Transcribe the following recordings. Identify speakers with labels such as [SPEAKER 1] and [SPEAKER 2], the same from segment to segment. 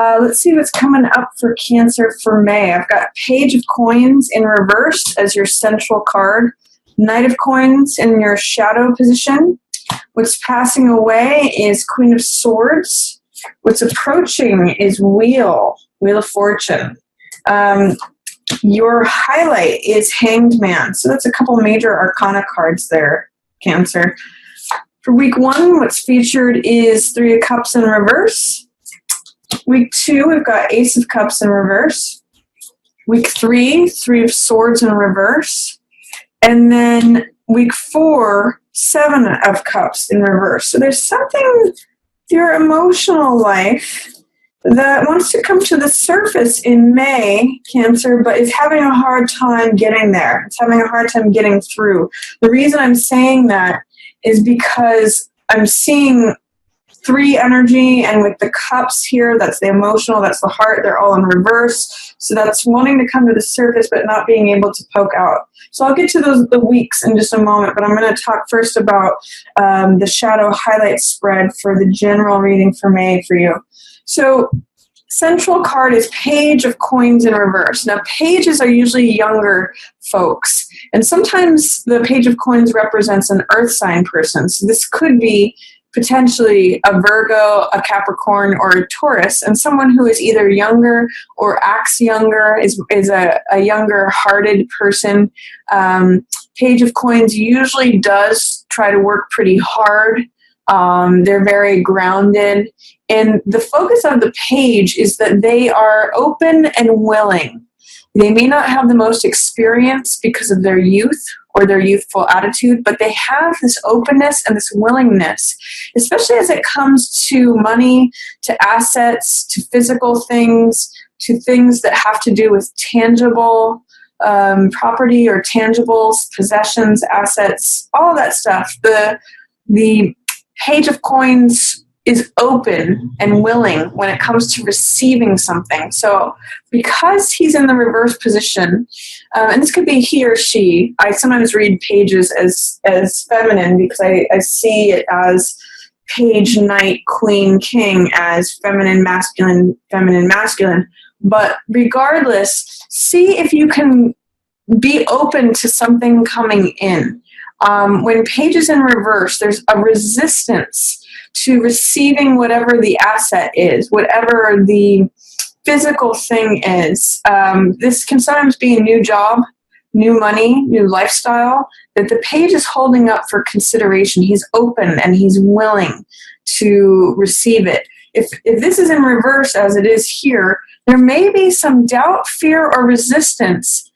[SPEAKER 1] Let's see what's coming up for Cancer for May. I've got Page of Coins in reverse as your central card. Knight of Coins in your shadow position. What's passing away is Queen of Swords. What's approaching is Wheel of Fortune. Your highlight is Hanged Man. So that's a couple major arcana cards there, Cancer. For week 1, what's featured is 3 of Cups in reverse. Week 2, we've got Ace of Cups in reverse. Week 3, 3 of Swords in reverse. And then week 4, 7 of Cups in reverse. So there's something with your emotional life that wants to come to the surface in May, Cancer, but is having a hard time getting there. It's having a hard time getting through. The reason I'm saying that is because I'm seeing 3 energy, and with the cups here, that's the emotional, that's the heart, they're all in reverse. So that's wanting to come to the surface but not being able to poke out. So I'll get to the weeks in just a moment, but I'm going to talk first about the shadow highlight spread for the general reading for May for you. So central card is Page of Coins in reverse. Now, pages are usually younger folks, and sometimes the Page of Coins represents an earth sign person. So this could be potentially a Virgo, a Capricorn, or a Taurus, and someone who is either younger or acts younger, is a younger hearted person. Page of Coins usually does try to work pretty hard. They're very grounded. And the focus of the page is that they are open and willing. They may not have the most experience because of their youth or their youthful attitude, but they have this openness and this willingness, especially as it comes to money, to assets, to physical things, to things that have to do with tangible property or tangibles, possessions, assets, all that stuff. The Page of Coins is open and willing when it comes to receiving something. So because he's in the reverse position, and this could be he or she, I sometimes read pages as feminine because I see it as page, knight, queen, king as feminine, masculine, feminine, masculine. But regardless, see if you can be open to something coming in. When page is in reverse, there's a resistance to receiving whatever the asset is, whatever the physical thing is. This can sometimes be a new job, new money, new lifestyle, that the page is holding up for consideration. He's open and he's willing to receive it. If this is in reverse, as it is here, there may be some doubt, fear, or resistance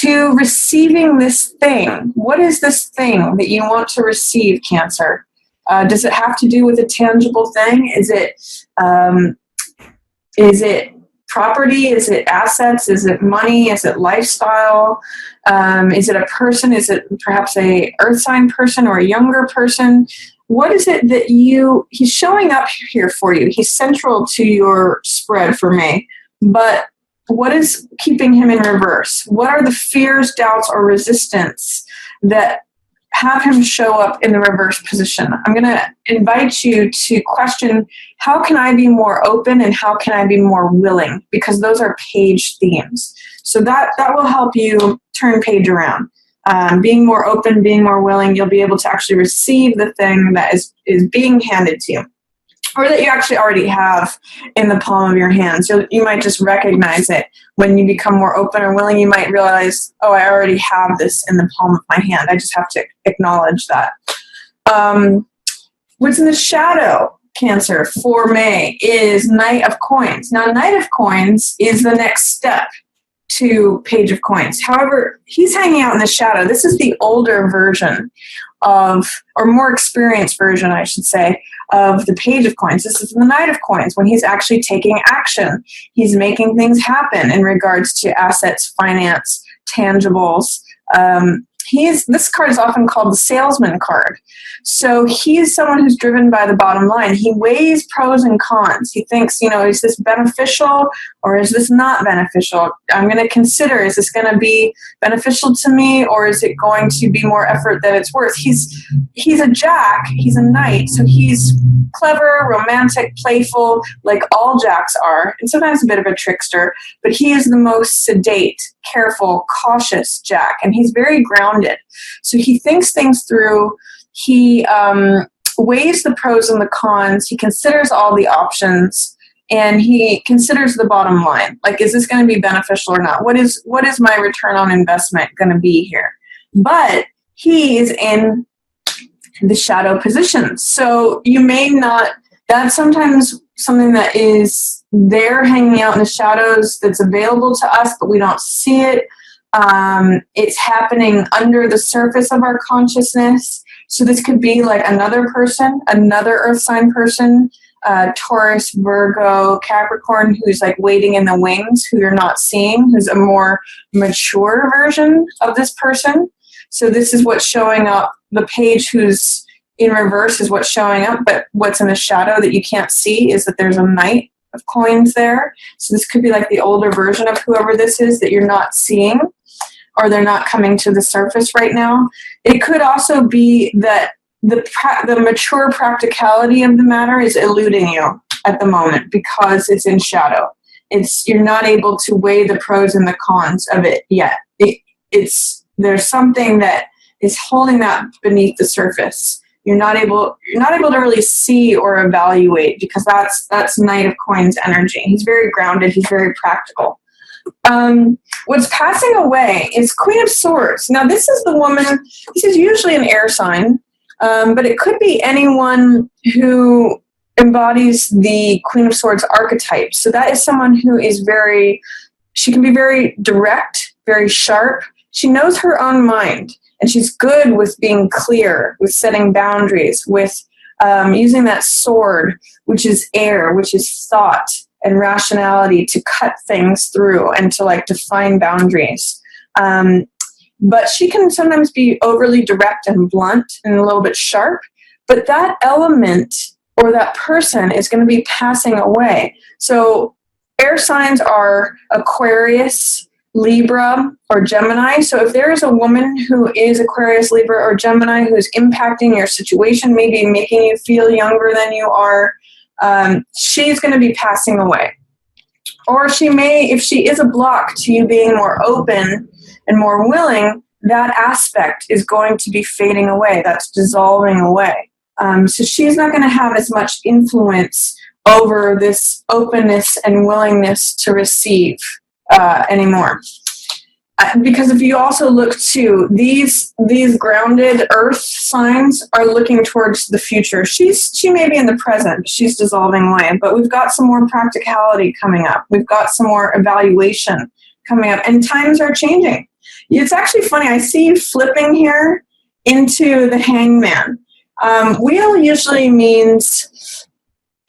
[SPEAKER 1] to receiving this thing. What is this thing that you want to receive, Cancer? Does it have to do with a tangible thing? Is it property? Is it assets? Is it money? Is it lifestyle? Is it a person? Is it perhaps a earth sign person or a younger person? What is it that he's showing up here for you? He's central to your spread for May, but what is keeping him in reverse? What are the fears, doubts, or resistance that have him show up in the reverse position? I'm going to invite you to question, how can I be more open and how can I be more willing? Because those are page themes. So that will help you turn page around. Being more open, being more willing, you'll be able to actually receive the thing that is being handed to you, or that you actually already have in the palm of your hand. So you might just recognize it. When you become more open or willing, you might realize, oh, I already have this in the palm of my hand. I just have to acknowledge that. What's in the shadow, Cancer, for May is Knight of Coins. Now, Knight of Coins is the next step to Page of Coins. However, he's hanging out in the shadow. This is the older version of, or more experienced version, I should say, of the Page of Coins. This is the Knight of Coins, when he's actually taking action. He's making things happen in regards to assets, finance, tangibles. This card is often called the salesman card. So he's someone who's driven by the bottom line. He weighs pros and cons. He thinks, is this beneficial or is this not beneficial? I'm going to consider, is this going to be beneficial to me or is it going to be more effort than it's worth? He's a jack, he's a knight, so he's clever, romantic, playful, like all Jacks are, and sometimes a bit of a trickster, but he is the most sedate, careful, cautious Jack, and he's very grounded. So he thinks things through. He weighs the pros and the cons. He considers all the options, and he considers the bottom line. Like, is this going to be beneficial or not? What is my return on investment going to be here? But he is in the shadow position. So you may not, that's sometimes something that is there hanging out in the shadows that's available to us, but we don't see it. It's happening under the surface of our consciousness. So this could be like another person, another earth sign person, Taurus, Virgo, Capricorn, who's like waiting in the wings, who you're not seeing, who's a more mature version of this person. So this is what's showing up. The page who's in reverse is what's showing up, but what's in the shadow that you can't see is that there's a knight of coins there. So this could be like the older version of whoever this is that you're not seeing, or they're not coming to the surface right now. It could also be that the mature practicality of the matter is eluding you at the moment because it's in shadow. You're not able to weigh the pros and the cons of it yet. There's something that is holding that beneath the surface. You're not able to really see or evaluate, because that's Knight of Coins energy. He's very grounded. He's very practical. What's passing away is Queen of Swords. Now, this is the woman. This is usually an air sign, but it could be anyone who embodies the Queen of Swords archetype. So that is someone who is she can be very direct, very sharp. She knows her own mind, and she's good with being clear, with setting boundaries, with using that sword, which is air, which is thought and rationality, to cut things through and to like define boundaries. But she can sometimes be overly direct and blunt and a little bit sharp. But that element or that person is going to be passing away. So air signs are Aquarius, Libra, or Gemini. So if there is a woman who is Aquarius, Libra, or Gemini who is impacting your situation, maybe making you feel younger than you are, she's going to be passing away. Or she may, if she is a block to you being more open and more willing, that aspect is going to be fading away. That's dissolving away. So she's not going to have as much influence over this openness and willingness to receive anymore. Because if you also look to these grounded earth signs are looking towards the future. She may be in the present, she's dissolving away, but we've got some more practicality coming up. We've got some more evaluation coming up, and times are changing. It's actually funny, I see you flipping here into the Hangman. Wheel usually means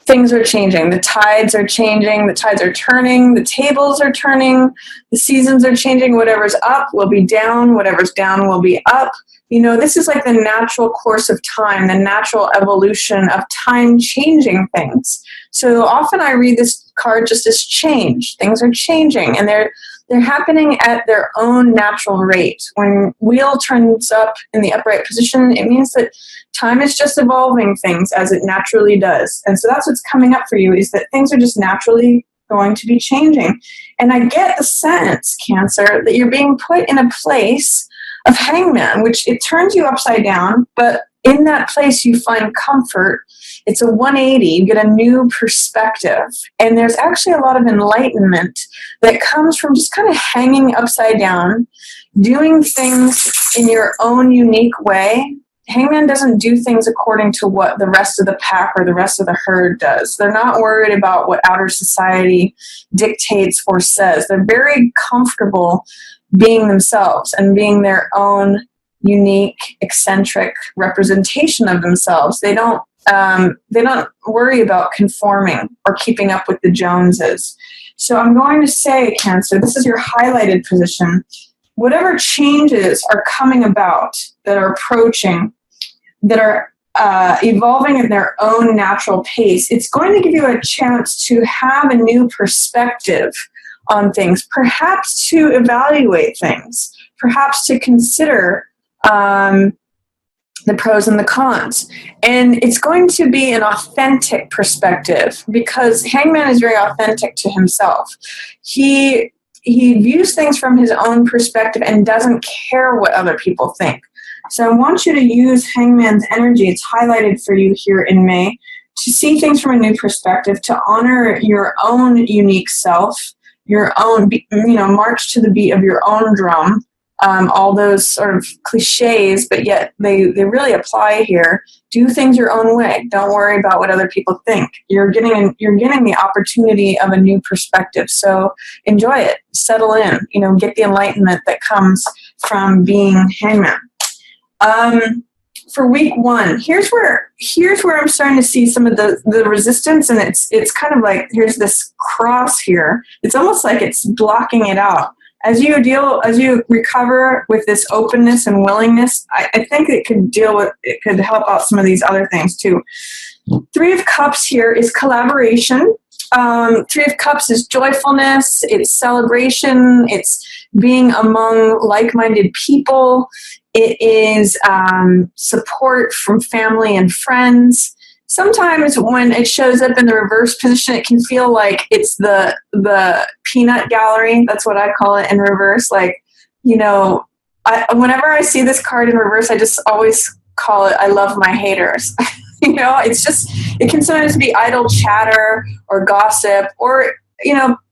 [SPEAKER 1] things are changing. The tides are changing. The tides are turning. The tables are turning. The seasons are changing. Whatever's up will be down. Whatever's down will be up. You know, this is like the natural course of time, the natural evolution of time changing things. So often I read this card just as change. Things are changing, and they're happening at their own natural rate. When wheel turns up in the upright position, it means that time is just evolving things as it naturally does. And so that's what's coming up for you, is that things are just naturally going to be changing. And I get the sense, Cancer, that you're being put in a place of Hangman, which it turns you upside down, but in that place you find comfort. It's a 180. You get a new perspective. And there's actually a lot of enlightenment that comes from just kind of hanging upside down, doing things in your own unique way. Hangman doesn't do things according to what the rest of the pack or the rest of the herd does. They're not worried about what outer society dictates or says. They're very comfortable being themselves and being their own unique, eccentric representation of themselves. They don't worry about conforming or keeping up with the Joneses. So I'm going to say, Cancer, this is your highlighted position. Whatever changes are coming about, that are approaching, that are evolving at their own natural pace, it's going to give you a chance to have a new perspective on things, perhaps to evaluate things, perhaps to consider the pros and the cons. And it's going to be an authentic perspective because Hangman is very authentic to himself. He views things from his own perspective and doesn't care what other people think. So I want you to use Hangman's energy. It's highlighted for you here in May to see things from a new perspective, to honor your own unique self, your own, march to the beat of your own drum. All those sort of cliches, but yet they really apply here. Do things your own way. Don't worry about what other people think. You're getting the opportunity of a new perspective. So enjoy it. Settle in. Get the enlightenment that comes from being Hangman. For week 1, here's where I'm starting to see some of the resistance, and it's kind of like here's this cross here. It's almost like it's blocking it out. As you recover with this openness and willingness, I think it could help out some of these other things too. 3 of Cups here is collaboration. 3 of Cups is joyfulness, it's celebration, it's being among like-minded people, it is support from family and friends. Sometimes when it shows up in the reverse position, it can feel like it's the peanut gallery. That's what I call it in reverse. Like, whenever I see this card in reverse, I just always call it, I love my haters. It can sometimes be idle chatter or gossip, or,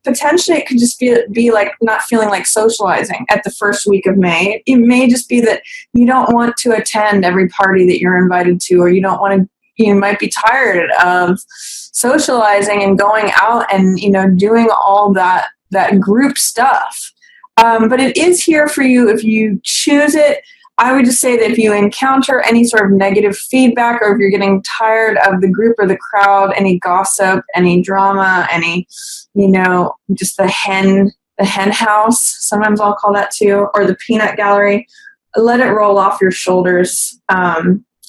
[SPEAKER 1] potentially it could just be like not feeling like socializing at the first week of May. It may just be that you don't want to attend every party that you're invited to, or you might be tired of socializing and going out and, doing all that group stuff. But it is here for you if you choose it. I would just say that if you encounter any sort of negative feedback, or if you're getting tired of the group or the crowd, any gossip, any drama, any, just the hen house, sometimes I'll call that too, or the peanut gallery, let it roll off your shoulders.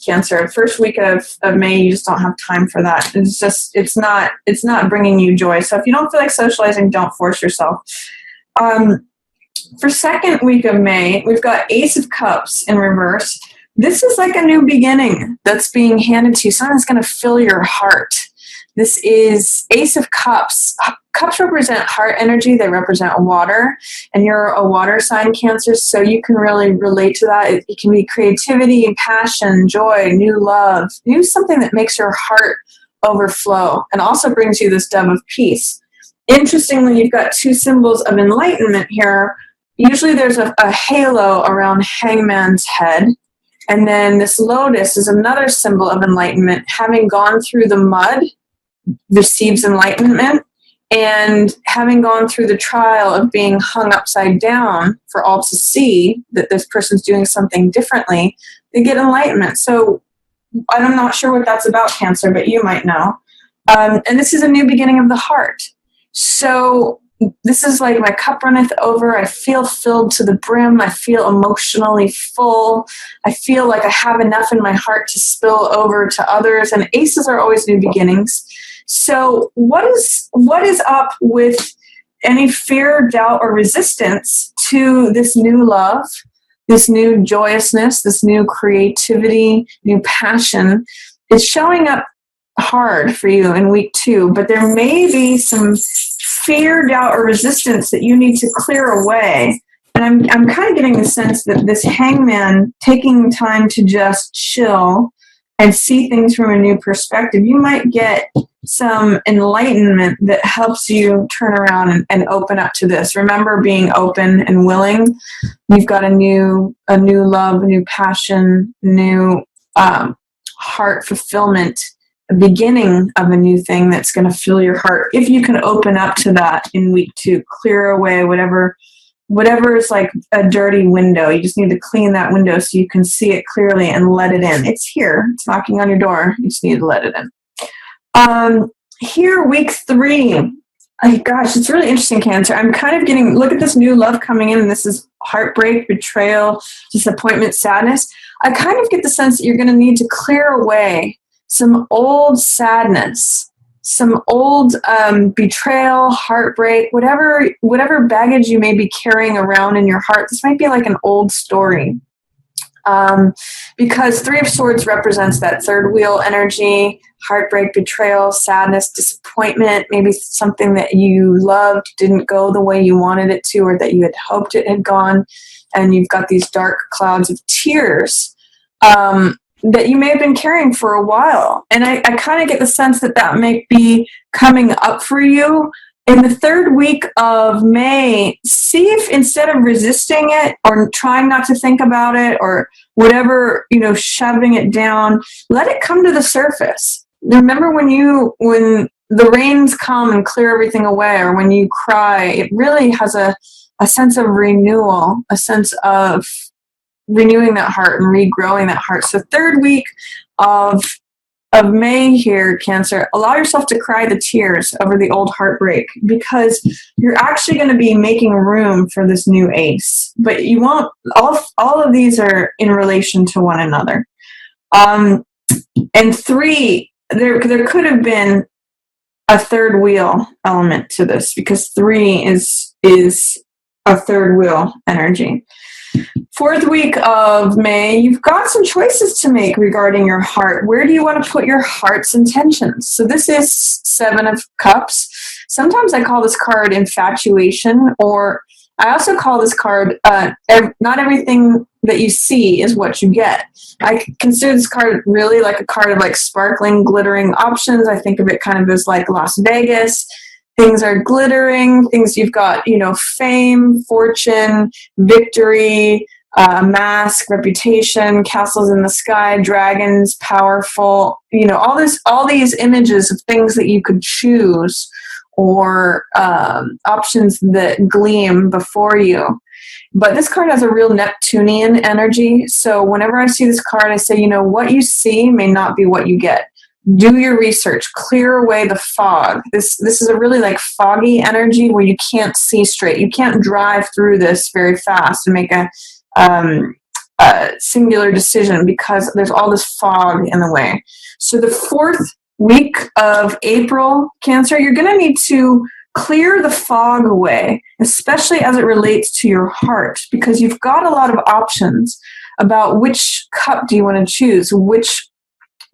[SPEAKER 1] Cancer, first week of May, you just don't have time for that. It's not bringing you joy. So if you don't feel like socializing, don't force yourself. For second week of May, we've got Ace of Cups in reverse. This is like a new beginning that's being handed to you. Something's going to fill your heart. This is Ace of Cups. Cups represent heart energy. They represent water, and you're a water sign, Cancer, so you can really relate to that. It can be creativity, passion, joy, new love, something that makes your heart overflow and also brings you this dove of peace. Interestingly, you've got 2 symbols of enlightenment here. Usually there's a halo around Hangman's head, and then this lotus is another symbol of enlightenment. Having gone through the mud receives enlightenment, and having gone through the trial of being hung upside down for all to see that this person's doing something differently, they get enlightenment. So I'm not sure what that's about, Cancer, but you might know. And this is a new beginning of the heart. So this is like my cup runneth over. I feel filled to the brim. I feel emotionally full. I feel like I have enough in my heart to spill over to others. And aces are always new beginnings. So what is up with any fear, doubt, or resistance to this new love, this new joyousness, this new creativity, new passion? It's showing up hard for you in week 2, but there may be some fear, doubt, or resistance that you need to clear away. And I'm kind of getting the sense that this Hangman taking time to just chill and see things from a new perspective, you might get some enlightenment that helps you turn around and open up to this. Remember, being open and willing. You've got a new love, a new passion, new heart fulfillment, a beginning of a new thing that's going to fill your heart. If you can open up to that in week 2, clear away whatever is like a dirty window. You just need to clean that window so you can see it clearly and let it in. It's here. It's knocking on your door. You just need to let it in. Here, week 3. Gosh, it's really interesting, Cancer. I'm kind of getting, look at this new love coming in, and this is heartbreak, betrayal, disappointment, sadness. I kind of get the sense that you're going to need to clear away some old sadness, some old betrayal, heartbreak, whatever baggage you may be carrying around in your heart. This might be like an old story. Because Three of Swords represents that third wheel energy, heartbreak, betrayal, sadness, disappointment, maybe something that you loved didn't go the way you wanted it to, or that you had hoped it had gone, and you've got these dark clouds of tears that you may have been carrying for a while. And I kind of get the sense that that may be coming up for you. In the third week of May, see if instead of resisting it or trying not to think about it or whatever, shoving it down, let it come to the surface. Remember when the rains come and clear everything away, or when you cry, it really has a sense of renewal, a sense of renewing that heart and regrowing that heart. So third week of May here, Cancer, allow yourself to cry the tears over the old heartbreak, because you're actually going to be making room for this new ace. But you won't, all of these are in relation to one another. And three, there could have been a third wheel element to this, because three is a third wheel energy. Fourth week of May, you've got some choices to make regarding your heart. Where do you want to put your heart's intentions? So this is Seven of Cups. Sometimes I call this card infatuation, or I also call this card not everything that you see is what you get. I consider this card really like a card of like sparkling, glittering options. I think of it kind of as like Las Vegas. Things are glittering, things you've got, fame, fortune, victory, mask, reputation, castles in the sky, dragons, powerful, all these images of things that you could choose, or options that gleam before you. But this card has a real Neptunian energy. So whenever I see this card, I say, what you see may not be what you get. Do your research, clear away the fog. This is a really like foggy energy where you can't see straight. You can't drive through this very fast and make a singular decision, because there's all this fog in the way. So the fourth week of April, Cancer, you're going to need to clear the fog away, especially as it relates to your heart, because you've got a lot of options about which cup do you want to choose, which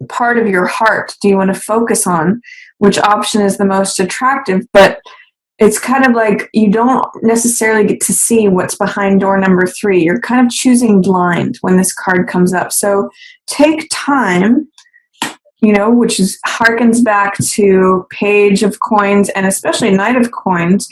[SPEAKER 1] part of your heart do you want to focus on, which option is the most attractive. But it's kind of like you don't necessarily get to see what's behind door number 3. You're kind of choosing blind when this card comes up. So take time, which harkens back to Page of Coins and especially Knight of Coins,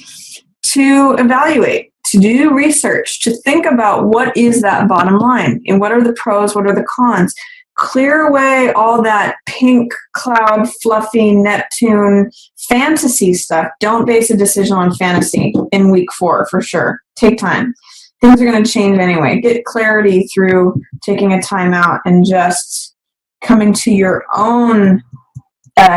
[SPEAKER 1] to evaluate, to do research, to think about what is that bottom line and what are the pros, what are the cons. Clear away all that pink cloud, fluffy Neptune fantasy stuff. Don't base a decision on fantasy in week 4 for sure. Take time. Things are going to change anyway. Get clarity through taking a time out and just coming to your own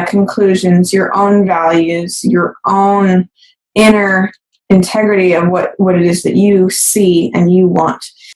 [SPEAKER 1] conclusions, your own values, your own inner integrity of what it is that you see and you want.